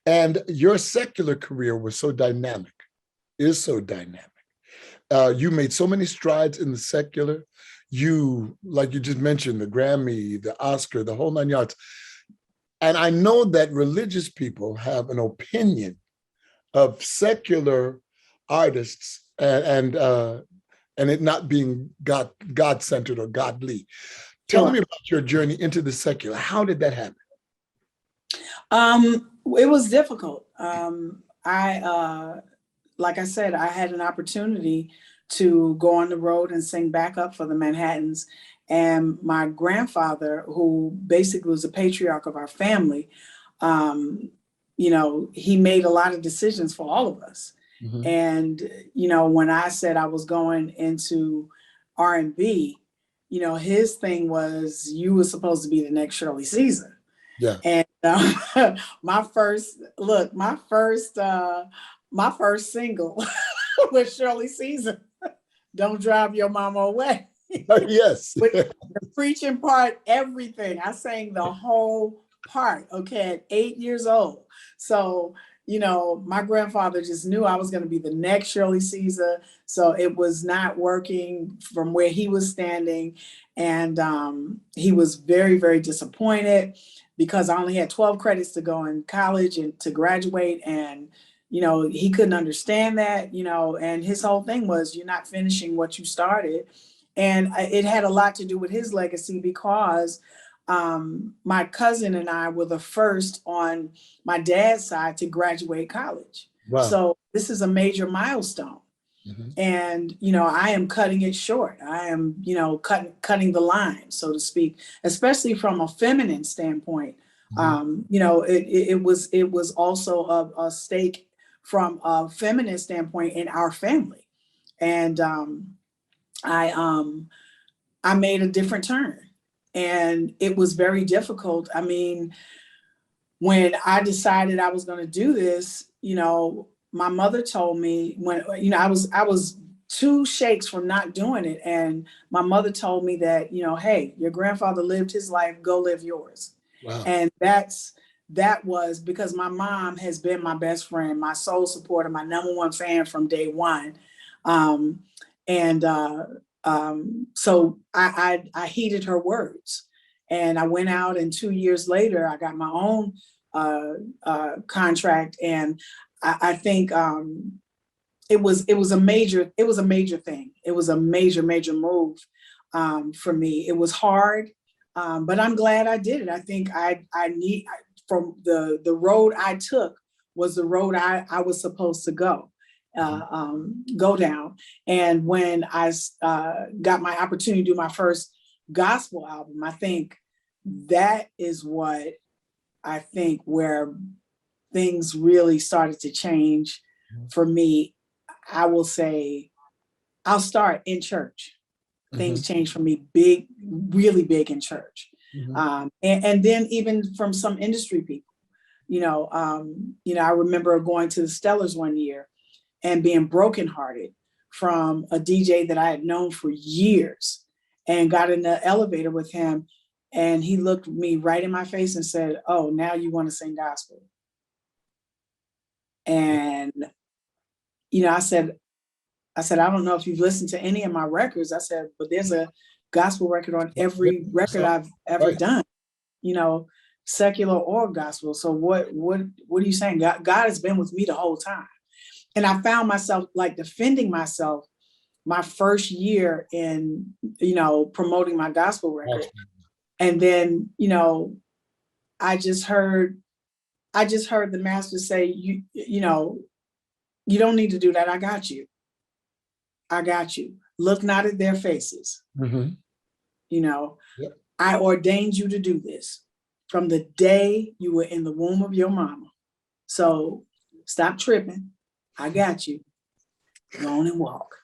And your secular career was so dynamic, is so dynamic. You made so many strides in the secular. You, like you just mentioned, the Grammy, the Oscar, the whole 9 yards. And I know that religious people have an opinion of secular artists and it not being God-centered or godly. Tell Sure. me about your journey into the secular. How did that happen? It was difficult. Like I said, I had an opportunity to go on the road and sing backup for the Manhattans. And my grandfather, who basically was the patriarch of our family, he made a lot of decisions for all of us. Mm-hmm. And, when I said I was going into R&B, his thing was, you were supposed to be the next Shirley Caesar. Yeah. And my first single was Shirley Caesar, Don't Drive Your Mama Away. Yes. With the preaching part, everything. I sang the whole part, okay, at 8 years old. So, my grandfather just knew I was going to be the next Shirley Caesar. So it was not working from where he was standing. And he was very, very disappointed because I only had 12 credits to go in college and to graduate. And, he couldn't understand that, and his whole thing was, you're not finishing what you started. And it had a lot to do with his legacy because my cousin and I were the first on my dad's side to graduate college. Wow. So this is a major milestone. Mm-hmm. And, I am cutting it short. I am, cutting the line, so to speak, especially from a feminine standpoint. Mm-hmm. It was also a stake from a feminine standpoint in our family. And I made a different turn. And it was very difficult. I mean, when I decided I was going to do this, my mother told me when, I was 2 shakes from not doing it. And my mother told me that, hey, your grandfather lived his life, go live yours. Wow. And that was because my mom has been my best friend, my sole supporter, my #1 fan from day one. So I heeded her words, and I went out, and 2 years later, I got my own contract. And I think it was a major thing. It was a major move for me. It was hard, but I'm glad I did it. I think from the road I took was the road I was supposed to go down. And when I got my opportunity to do my first gospel album, I think that is where things really started to change for me. I will say, I'll start in church. Mm-hmm. Things changed for me really big in church. Mm-hmm. And then even from some industry people, I remember going to the Stellars one year and being brokenhearted from a DJ that I had known for years, and got in the elevator with him. And he looked me right in my face and said, "Oh, now you want to sing gospel?" And, I said, I don't know if you've listened to any of my records. I said, but there's a gospel record on every record I've ever done, secular or gospel. So what are you saying? God has been with me the whole time. And I found myself like defending myself my first year in, promoting my gospel record. And then, I just heard the master say, you don't need to do that. I got you. Look not at their faces. Mm-hmm. Yep. I ordained you to do this from the day you were in the womb of your mama. So stop tripping. I got you. Go on and walk.